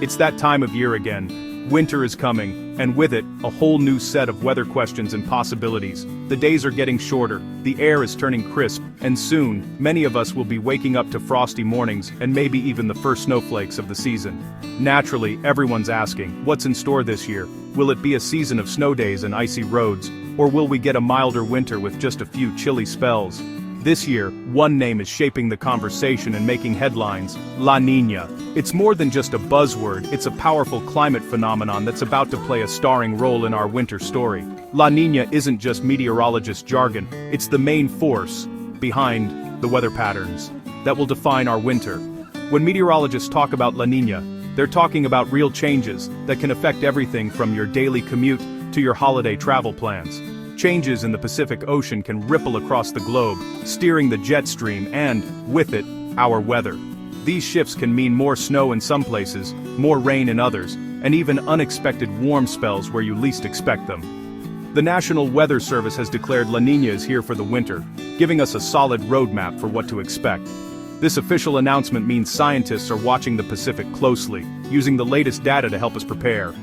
It's that time of year again. Winter is coming, and with it, a whole new set of weather questions and possibilities. The days are getting shorter, the air is turning crisp, and soon, many of us will be waking up to frosty mornings and maybe even the first snowflakes of the season. Naturally, everyone's asking, what's in store this year? Will it be a season of snow days and icy roads, or will we get a milder winter with just a few chilly spells? This year, one name is shaping the conversation and making headlines: La Niña. It's more than just a buzzword, it's a powerful climate phenomenon that's about to play a starring role in our winter story. La Niña isn't just meteorologist jargon, it's the main force behind the weather patterns that will define our winter. When meteorologists talk about La Niña, they're talking about real changes that can affect everything from your daily commute to your holiday travel plans. Changes in the Pacific Ocean can ripple across the globe, steering the jet stream and, with it, our weather. These shifts can mean more snow in some places, more rain in others, and even unexpected warm spells where you least expect them. The National Weather Service has declared La Niña is here for the winter, giving us a solid roadmap for what to expect. This official announcement means scientists are watching the Pacific closely, using the latest data to help us prepare.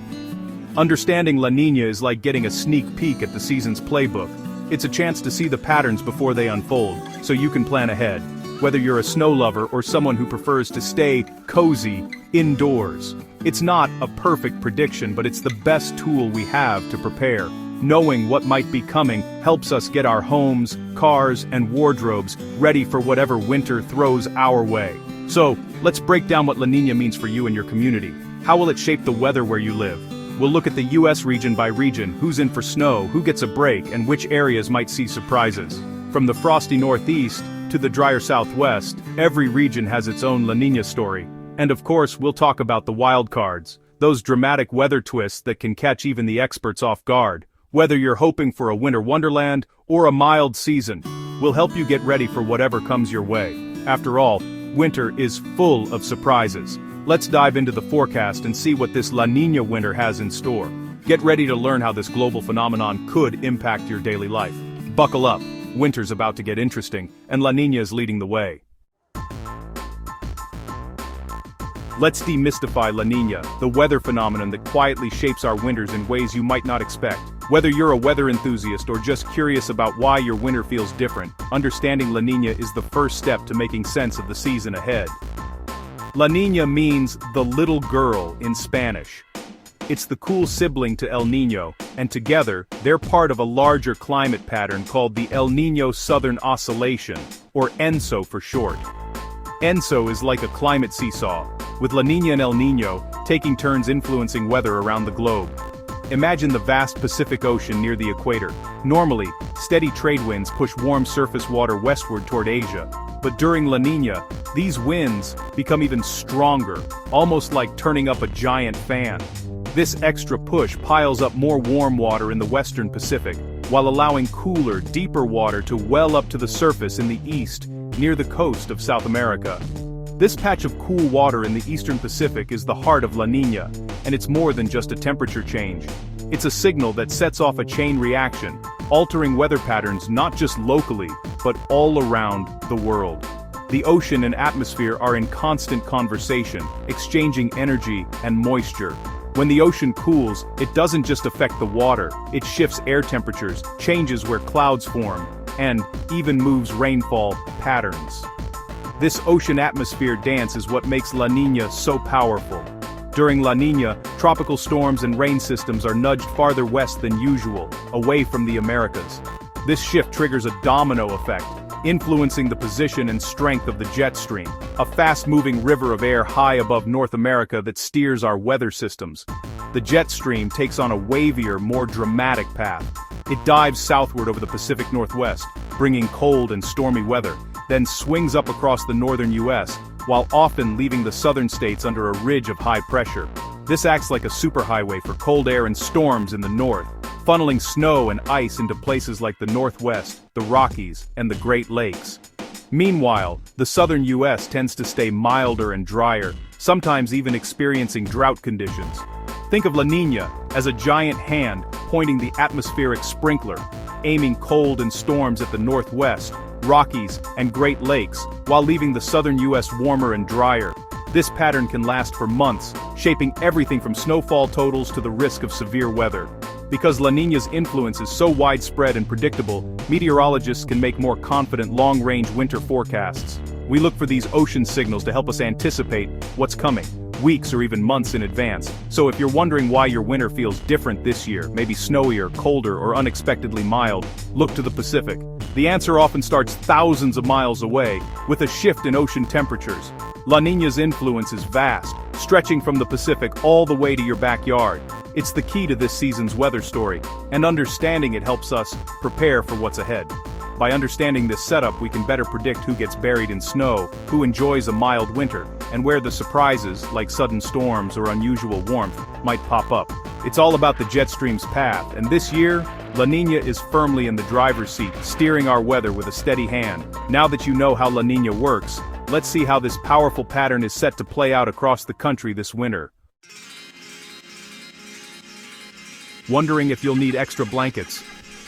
Understanding La Niña is like getting a sneak peek at the season's playbook. It's a chance to see the patterns before they unfold, so you can plan ahead. Whether you're a snow lover or someone who prefers to stay cozy indoors. It's not a perfect prediction, but it's the best tool we have to prepare. Knowing what might be coming helps us get our homes, cars, and wardrobes ready for whatever winter throws our way. So, let's break down what La Niña means for you and your community. How will it shape the weather where you live? We'll look at the US region by region, who's in for snow, who gets a break, and which areas might see surprises. From the frosty northeast to the drier southwest, every region has its own La Niña story. And of course, we'll talk about the wild cards, those dramatic weather twists that can catch even the experts off guard. Whether you're hoping for a winter wonderland or a mild season, we'll help you get ready for whatever comes your way. After all, winter is full of surprises. Let's dive into the forecast and see what this La Niña winter has in store. Get ready to learn how this global phenomenon could impact your daily life. Buckle up, winter's about to get interesting, and La Niña is leading the way. Let's demystify La Niña, the weather phenomenon that quietly shapes our winters in ways you might not expect. Whether you're a weather enthusiast or just curious about why your winter feels different, understanding La Niña is the first step to making sense of the season ahead. La Niña means the little girl in Spanish. It's the cool sibling to El Niño, and together, they're part of a larger climate pattern called the El Niño Southern Oscillation, or ENSO for short. ENSO is like a climate seesaw, with La Niña and El Niño taking turns influencing weather around the globe. Imagine the vast Pacific Ocean near the equator. Normally, steady trade winds push warm surface water westward toward Asia. But during La Niña, these winds become even stronger, almost like turning up a giant fan. This extra push piles up more warm water in the western Pacific, while allowing cooler, deeper water to well up to the surface in the east, near the coast of South America. This patch of cool water in the eastern Pacific is the heart of La Niña, and it's more than just a temperature change. It's a signal that sets off a chain reaction, altering weather patterns not just locally, but all around the world. The ocean and atmosphere are in constant conversation, exchanging energy and moisture. When the ocean cools, it doesn't just affect the water, it shifts air temperatures, changes where clouds form, and even moves rainfall patterns. This ocean atmosphere dance is what makes La Niña so powerful. During La Niña, tropical storms and rain systems are nudged farther west than usual, away from the Americas. This shift triggers a domino effect, influencing the position and strength of the jet stream, a fast-moving river of air high above North America that steers our weather systems. The jet stream takes on a wavier, more dramatic path. It dives southward over the Pacific Northwest, bringing cold and stormy weather, then swings up across the northern U.S., while often leaving the southern states under a ridge of high pressure. This acts like a superhighway for cold air and storms in the north, funneling snow and ice into places like the Northwest, the Rockies, and the Great Lakes. Meanwhile, the southern U.S. tends to stay milder and drier, sometimes even experiencing drought conditions. Think of La Niña as a giant hand pointing the atmospheric sprinkler, aiming cold and storms at the Northwest, Rockies, and Great Lakes, while leaving the southern U.S. warmer and drier. This pattern can last for months, shaping everything from snowfall totals to the risk of severe weather. Because La Niña's influence is so widespread and predictable, meteorologists can make more confident long-range winter forecasts. We look for these ocean signals to help us anticipate what's coming, weeks or even months in advance. So if you're wondering why your winter feels different this year, maybe snowier, colder, or unexpectedly mild, look to the Pacific. The answer often starts thousands of miles away, with a shift in ocean temperatures. La Niña's influence is vast, stretching from the Pacific all the way to your backyard. It's the key to this season's weather story, and understanding it helps us prepare for what's ahead. By understanding this setup, we can better predict who gets buried in snow, who enjoys a mild winter, and where the surprises, like sudden storms or unusual warmth, might pop up. It's all about the jet stream's path, and this year, La Niña is firmly in the driver's seat, steering our weather with a steady hand. Now that you know how La Niña works, let's see how this powerful pattern is set to play out across the country this winter. Wondering if you'll need extra blankets?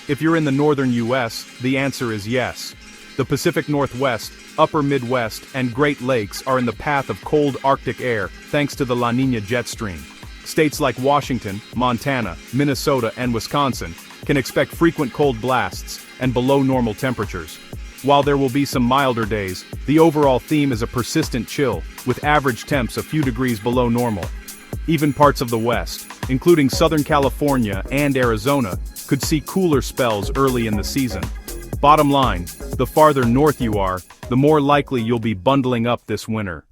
If you're in the northern US, the answer is yes. The Pacific Northwest, Upper Midwest, and Great Lakes are in the path of cold Arctic air thanks to the La Niña jet stream. States like Washington, Montana, Minnesota, and Wisconsin can expect frequent cold blasts and below normal temperatures. While there will be some milder days, the overall theme is a persistent chill, with average temps a few degrees below normal. Even parts of the West, including Southern California and Arizona, could see cooler spells early in the season. Bottom line, the farther north you are, the more likely you'll be bundling up this winter.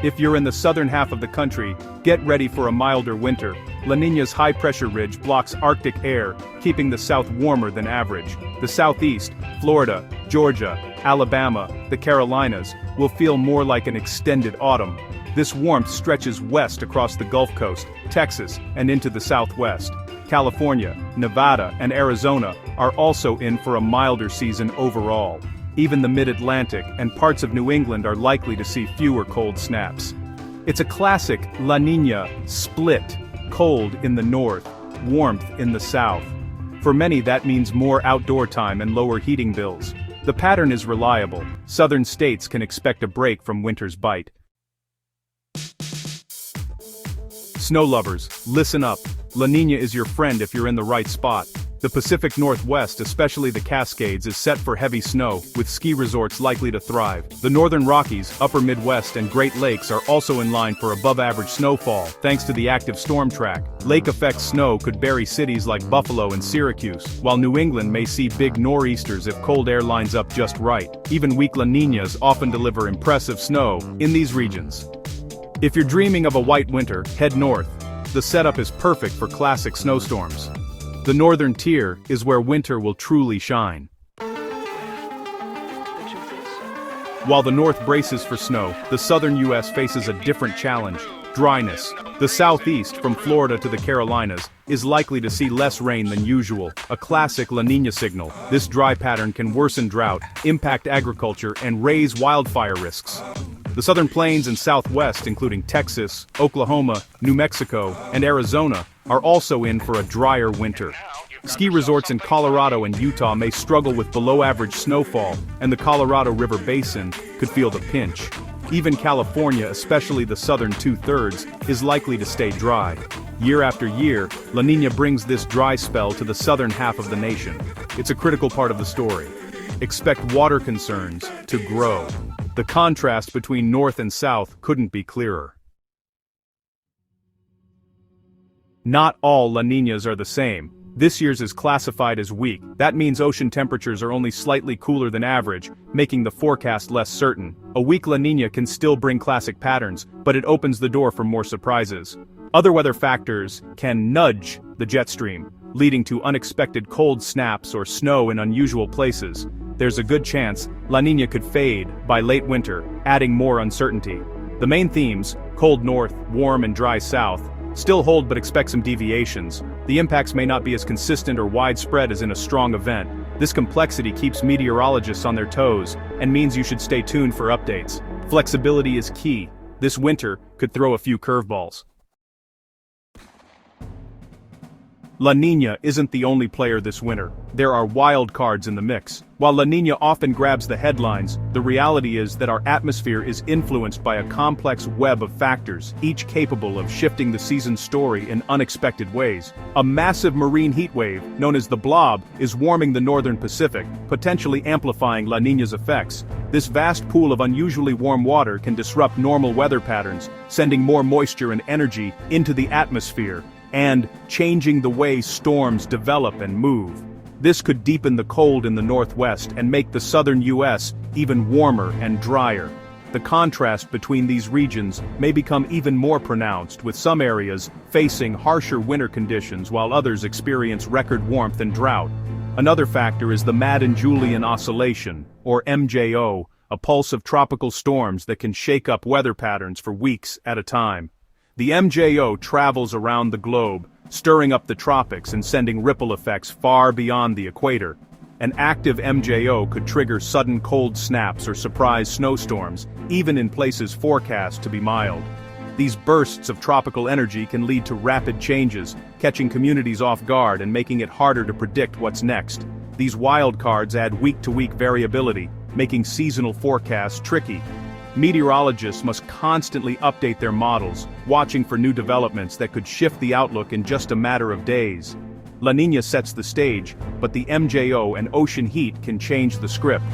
If you're in the southern half of the country, get ready for a milder winter. La Niña's high-pressure ridge blocks Arctic air, keeping the south warmer than average. The southeast, Florida, Georgia, Alabama, the Carolinas, will feel more like an extended autumn. This warmth stretches west across the Gulf Coast, Texas, and into the southwest. California, Nevada, and Arizona are also in for a milder season overall. Even the mid-Atlantic and parts of New England are likely to see fewer cold snaps. It's a classic La Niña split, cold in the north, warmth in the south. For many, that means more outdoor time and lower heating bills. The pattern is reliable. Southern states can expect a break from winter's bite. Snow lovers, listen up. La Niña is your friend if you're in the right spot. The Pacific Northwest, especially the Cascades, is set for heavy snow, with ski resorts likely to thrive. The Northern Rockies, Upper Midwest, and Great Lakes are also in line for above-average snowfall, thanks to the active storm track. Lake-effect snow could bury cities like Buffalo and Syracuse, while New England may see big nor'easters if cold air lines up just right. Even weak La Niñas often deliver impressive snow in these regions. If you're dreaming of a white winter, head north. The setup is perfect for classic snowstorms. The northern tier is where winter will truly shine. While the north braces for snow, the southern U.S. faces a different challenge: dryness. The southeast, from Florida to the Carolinas, is likely to see less rain than usual, a classic La Niña signal. This dry pattern can worsen drought, impact agriculture, and raise wildfire risks. The southern plains and southwest, including Texas, Oklahoma, New Mexico, and Arizona, are also in for a drier winter. Ski resorts in Colorado and Utah may struggle with below-average snowfall, and the Colorado River Basin could feel the pinch. Even California, especially the southern two-thirds, is likely to stay dry. Year after year, La Niña brings this dry spell to the southern half of the nation. It's a critical part of the story. Expect water concerns to grow. The contrast between north and south couldn't be clearer. Not all La Niñas are the same. This year's is classified as weak. That means ocean temperatures are only slightly cooler than average, making the forecast less certain. A weak La Niña can still bring classic patterns, but it opens the door for more surprises. Other weather factors can nudge the jet stream, leading to unexpected cold snaps or snow in unusual places. There's a good chance La Niña could fade by late winter, adding more uncertainty. The main themes, cold north, warm and dry south, still hold, but expect some deviations. The impacts may not be as consistent or widespread as in a strong event. This complexity keeps meteorologists on their toes and means you should stay tuned for updates. Flexibility is key. This winter could throw a few curveballs. La Niña isn't the only player this winter. There are wild cards in the mix. While La Niña often grabs the headlines, the reality is that our atmosphere is influenced by a complex web of factors, each capable of shifting the season's story in unexpected ways. A massive marine heatwave, known as the blob, is warming the northern Pacific, potentially amplifying La Niña's effects. This vast pool of unusually warm water can disrupt normal weather patterns, sending more moisture and energy into the atmosphere, and changing the way storms develop and move. This could deepen the cold in the northwest and make the southern U.S. even warmer and drier. The contrast between these regions may become even more pronounced, with some areas facing harsher winter conditions while others experience record warmth and drought. Another factor is the Madden-Julian Oscillation, or MJO, a pulse of tropical storms that can shake up weather patterns for weeks at a time. The MJO travels around the globe, stirring up the tropics and sending ripple effects far beyond the equator. An active MJO could trigger sudden cold snaps or surprise snowstorms, even in places forecast to be mild. These bursts of tropical energy can lead to rapid changes, catching communities off guard and making it harder to predict what's next. These wild cards add week-to-week variability, making seasonal forecasts tricky. Meteorologists must constantly update their models, watching for new developments that could shift the outlook in just a matter of days. La Niña sets the stage, but the MJO and ocean heat can change the script.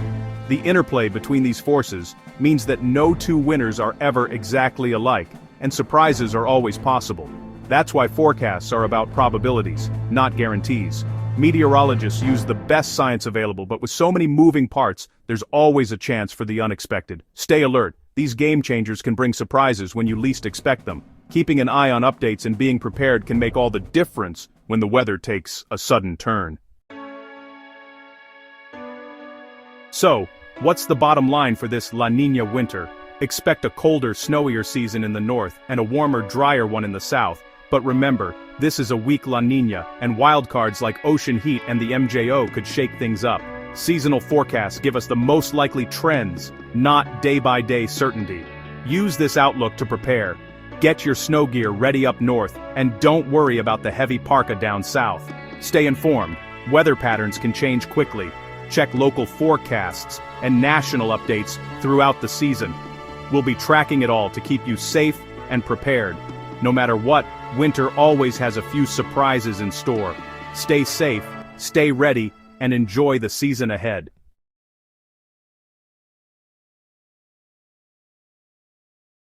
The interplay between these forces means that no two winters are ever exactly alike, and surprises are always possible. That's why forecasts are about probabilities, not guarantees. Meteorologists use the best science available, but with so many moving parts, there's always a chance for the unexpected. Stay alert. These game changers can bring surprises when you least expect them. Keeping an eye on updates and being prepared can make all the difference when the weather takes a sudden turn. So, what's the bottom line for this La Niña winter? Expect a colder, snowier season in the north and a warmer, drier one in the south. But remember, this is a weak La Niña, and wildcards like ocean heat and the MJO could shake things up. Seasonal forecasts give us the most likely trends, not day-by-day certainty. Use this outlook to prepare. Get your snow gear ready up north, and don't worry about the heavy parka down south. Stay informed. Weather patterns can change quickly. Check local forecasts and national updates throughout the season. We'll be tracking it all to keep you safe and prepared. No matter what, winter always has a few surprises in store. Stay safe, stay ready, and enjoy the season ahead.